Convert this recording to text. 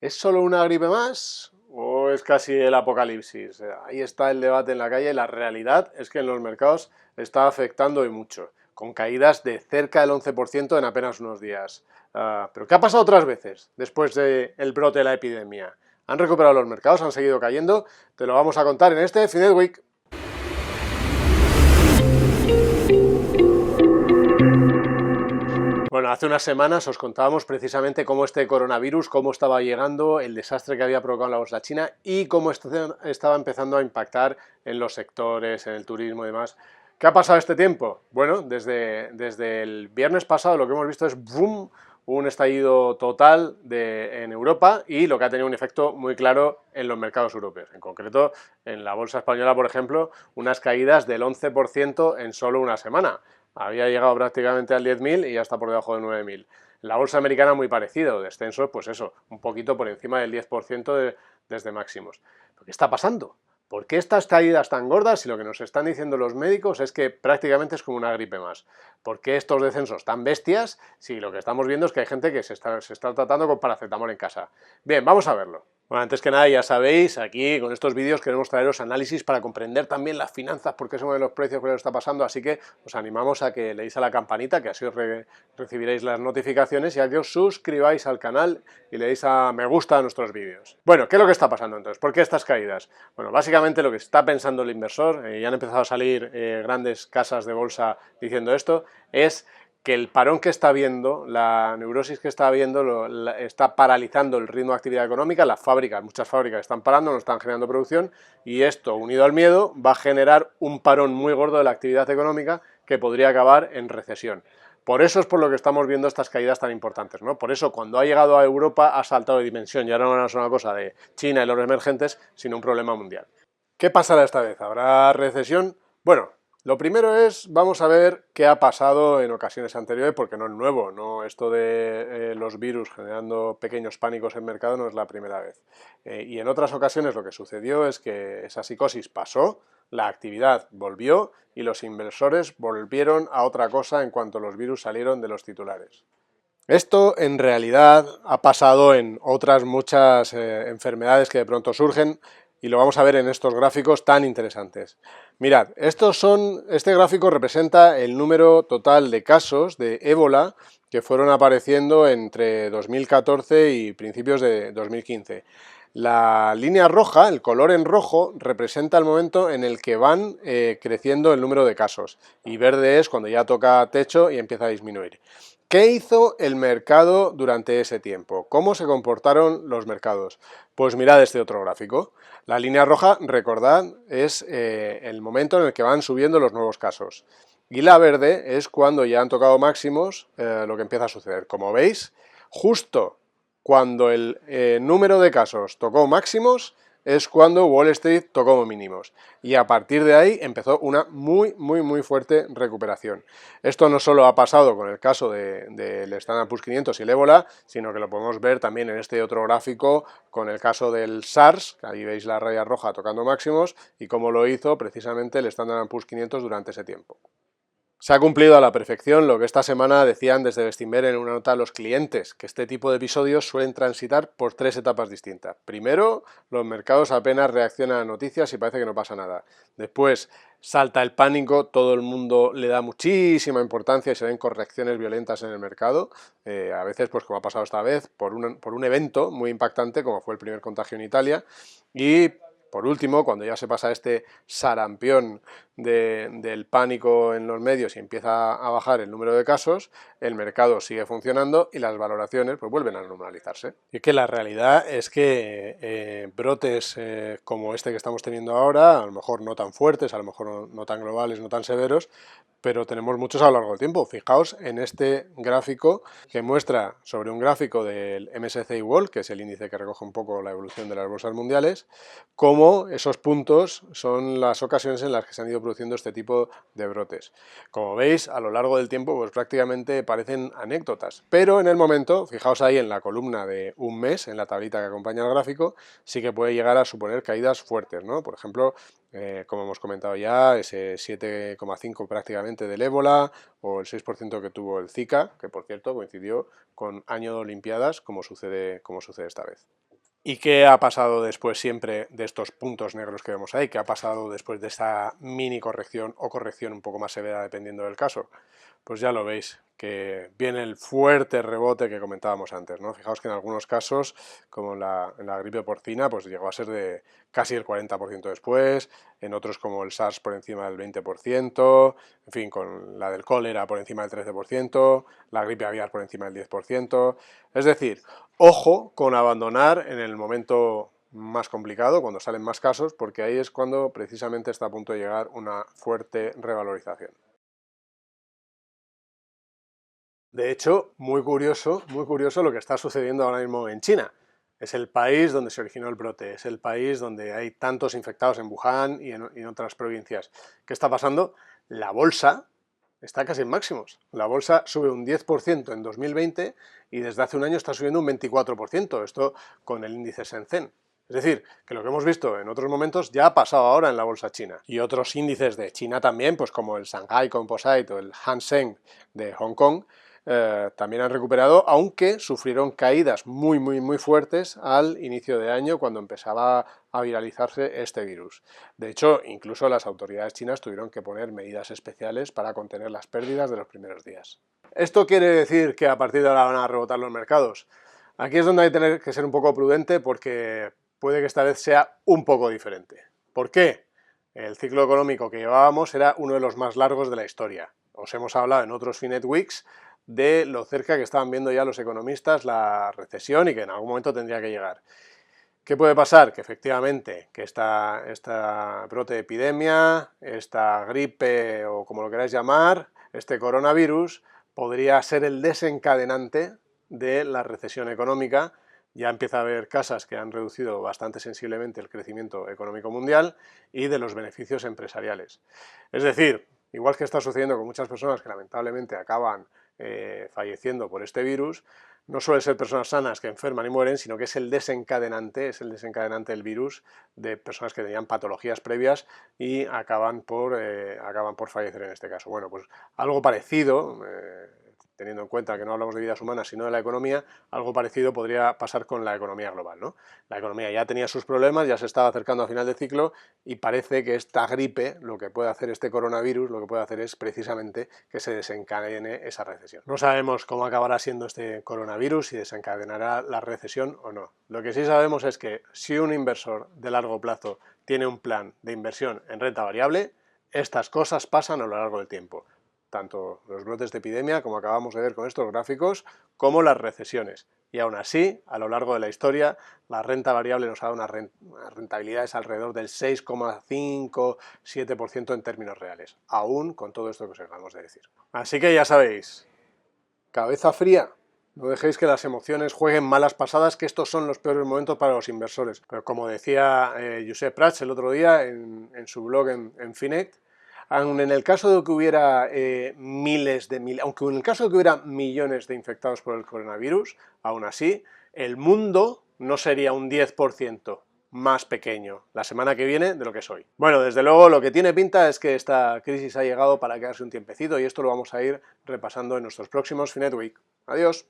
¿Es solo una gripe más o es casi el apocalipsis? Ahí está el debate en la calle. La realidad es que en los mercados está afectando y mucho, con caídas de cerca del 11% en apenas unos días. ¿Pero qué ha pasado otras veces después del brote de la epidemia? ¿Han recuperado los mercados? ¿Han seguido cayendo? Te lo vamos a contar en este Finet Week. Bueno, hace unas semanas os contábamos precisamente cómo este coronavirus, cómo estaba llegando, el desastre que había provocado en la bolsa china y cómo estaba empezando a impactar en los sectores, en el turismo y demás. ¿Qué ha pasado este tiempo? Bueno, desde el viernes pasado lo que hemos visto es ¡boom!, un estallido total en Europa y lo que ha tenido un efecto muy claro en los mercados europeos. En concreto, en la bolsa española, por ejemplo, unas caídas del 11% en solo una semana. Había llegado prácticamente al 10.000 y ya está por debajo de 9.000. La bolsa americana muy parecido, descensos, pues eso, un poquito por encima del 10% desde máximos. ¿Pero qué está pasando? ¿Por qué estas caídas tan gordas si lo que nos están diciendo los médicos es que prácticamente es como una gripe más? ¿Por qué estos descensos tan bestias si lo que estamos viendo es que hay gente que se está tratando con paracetamol en casa? Bien, vamos a verlo. Bueno, antes que nada, ya sabéis, aquí con estos vídeos queremos traeros análisis para comprender también las finanzas, por qué se mueven los precios, qué está pasando, así que os animamos a que le deis a la campanita, que así os recibiréis las notificaciones, y a que os suscribáis al canal y le deis a me gusta a nuestros vídeos. Bueno, ¿qué es lo que está pasando entonces? ¿Por qué estas caídas? Bueno, básicamente lo que está pensando el inversor, y han empezado a salir grandes casas de bolsa diciendo esto, es que el parón que está viendo, la neurosis que está viendo, está paralizando el ritmo de actividad económica, las fábricas, muchas fábricas están parando, no están generando producción, y esto, unido al miedo, va a generar un parón muy gordo de la actividad económica que podría acabar en recesión. Por eso es por lo que estamos viendo estas caídas tan importantes, ¿no? Por eso cuando ha llegado a Europa ha saltado de dimensión, y ahora no es una cosa de China y los emergentes, sino un problema mundial. ¿Qué pasará esta vez? ¿Habrá recesión? Bueno, lo primero es, vamos a ver qué ha pasado en ocasiones anteriores, porque no es nuevo, ¿no? Esto de los virus generando pequeños pánicos en mercado no es la primera vez. Y en otras ocasiones lo que sucedió es que esa psicosis pasó, la actividad volvió y los inversores volvieron a otra cosa en cuanto los virus salieron de los titulares. Esto en realidad ha pasado en otras muchas enfermedades que de pronto surgen y lo vamos a ver en estos gráficos tan interesantes. Mirad, este gráfico representa el número total de casos de ébola que fueron apareciendo entre 2014 y principios de 2015. La línea roja, el color en rojo, representa el momento en el que van creciendo el número de casos y verde es cuando ya toca techo y empieza a disminuir. ¿Qué hizo el mercado durante ese tiempo? ¿Cómo se comportaron los mercados? Pues mirad este otro gráfico. La línea roja, recordad, es el momento en el que van subiendo los nuevos casos. Y la verde es cuando ya han tocado máximos, lo que empieza a suceder. Como veis, justo cuando el número de casos tocó máximos, es cuando Wall Street tocó mínimos. Y a partir de ahí empezó una muy fuerte recuperación. Esto no solo ha pasado con el caso del Standard Poor's 500 y el ébola, sino que lo podemos ver también en este otro gráfico con el caso del SARS, que ahí veis la raya roja tocando máximos, y cómo lo hizo precisamente el Standard Poor's 500 durante ese tiempo. Se ha cumplido a la perfección lo que esta semana decían desde Bestinver en una nota a los clientes, que este tipo de episodios suelen transitar por tres etapas distintas. Primero, los mercados apenas reaccionan a noticias y parece que no pasa nada. Después, salta el pánico, todo el mundo le da muchísima importancia y se ven correcciones violentas en el mercado, a veces, pues como ha pasado esta vez, por un evento muy impactante como fue el primer contagio en Italia, y por último, cuando ya se pasa este sarampión del pánico en los medios y empieza a bajar el número de casos, el mercado sigue funcionando y las valoraciones pues vuelven a normalizarse. Y es que la realidad es que brotes como este que estamos teniendo ahora, a lo mejor no tan fuertes, a lo mejor no tan globales, no tan severos, pero tenemos muchos a lo largo del tiempo. Fijaos en este gráfico que muestra sobre un gráfico del MSCI World, que es el índice que recoge un poco la evolución de las bolsas mundiales, cómo esos puntos son las ocasiones en las que se han ido produciendo este tipo de brotes. Como veis, a lo largo del tiempo pues prácticamente parecen anécdotas, pero en el momento, fijaos ahí en la columna de un mes, en la tablita que acompaña al gráfico, sí que puede llegar a suponer caídas fuertes, ¿no? Por ejemplo, como hemos comentado ya, ese 7,5 prácticamente del ébola o el 6% que tuvo el Zika, que por cierto coincidió con año de Olimpiadas, como sucede esta vez. ¿Y qué ha pasado después siempre de estos puntos negros que vemos ahí? ¿Qué ha pasado después de esta mini corrección o corrección un poco más severa dependiendo del caso? Pues ya lo veis, que viene el fuerte rebote que comentábamos antes, ¿no? Fijaos que en algunos casos, como en la gripe porcina, pues llegó a ser de casi el 40% después, en otros como el SARS por encima del 20%, en fin, con la del cólera por encima del 13%, la gripe aviar por encima del 10%, es decir, ojo con abandonar en el momento más complicado, cuando salen más casos, porque ahí es cuando precisamente está a punto de llegar una fuerte revalorización. De hecho, muy curioso lo que está sucediendo ahora mismo en China. Es el país donde se originó el brote, es el país donde hay tantos infectados en Wuhan y en otras provincias. ¿Qué está pasando? La bolsa está casi en máximos. La bolsa sube un 10% en 2020 y desde hace un año está subiendo un 24%, esto con el índice Shenzhen. Es decir, que lo que hemos visto en otros momentos ya ha pasado ahora en la bolsa china. Y otros índices de China también, pues como el Shanghai Composite o el Hang Seng de Hong Kong, también han recuperado, aunque sufrieron caídas muy fuertes al inicio de año cuando empezaba a viralizarse este virus. De hecho, incluso las autoridades chinas tuvieron que poner medidas especiales para contener las pérdidas de los primeros días. ¿Esto quiere decir que a partir de ahora van a rebotar los mercados? Aquí es donde hay que tener que ser un poco prudente porque puede que esta vez sea un poco diferente. ¿Por qué? El ciclo económico que llevábamos era uno de los más largos de la historia. Os hemos hablado en otros Finet Weeks de lo cerca que estaban viendo ya los economistas la recesión y que en algún momento tendría que llegar. ¿Qué puede pasar? Que efectivamente que esta brote de epidemia, esta gripe o como lo queráis llamar, este coronavirus, podría ser el desencadenante de la recesión económica. Ya empieza a haber casas que han reducido bastante sensiblemente el crecimiento económico mundial y de los beneficios empresariales. Es decir, igual que está sucediendo con muchas personas que lamentablemente acaban falleciendo por este virus, no suele ser personas sanas que enferman y mueren, sino que es el desencadenante del virus de personas que tenían patologías previas y acaban por fallecer en este caso. Bueno, pues algo parecido, teniendo en cuenta que no hablamos de vidas humanas, sino de la economía, algo parecido podría pasar con la economía global, ¿no? La economía ya tenía sus problemas, ya se estaba acercando al final del ciclo y parece que esta gripe, lo que puede hacer este coronavirus, lo que puede hacer es precisamente que se desencadene esa recesión. No sabemos cómo acabará siendo este coronavirus, si desencadenará la recesión o no. Lo que sí sabemos es que si un inversor de largo plazo tiene un plan de inversión en renta variable, estas cosas pasan a lo largo del tiempo. Tanto los brotes de epidemia, como acabamos de ver con estos gráficos, como las recesiones. Y aún así, a lo largo de la historia, la renta variable nos ha dado unas rentabilidades alrededor del 6,5-7% en términos reales, aún con todo esto que os acabamos de decir. Así que ya sabéis, cabeza fría, no dejéis que las emociones jueguen malas pasadas, que estos son los peores momentos para los inversores. Pero como decía Josep Prats el otro día en su blog en Finet, aun en el caso de que hubiera aunque en el caso de que hubiera millones de infectados por el coronavirus, aún así, el mundo no sería un 10% más pequeño la semana que viene de lo que es hoy. Bueno, desde luego lo que tiene pinta es que esta crisis ha llegado para quedarse un tiempecito y esto lo vamos a ir repasando en nuestros próximos Finet Week. Adiós.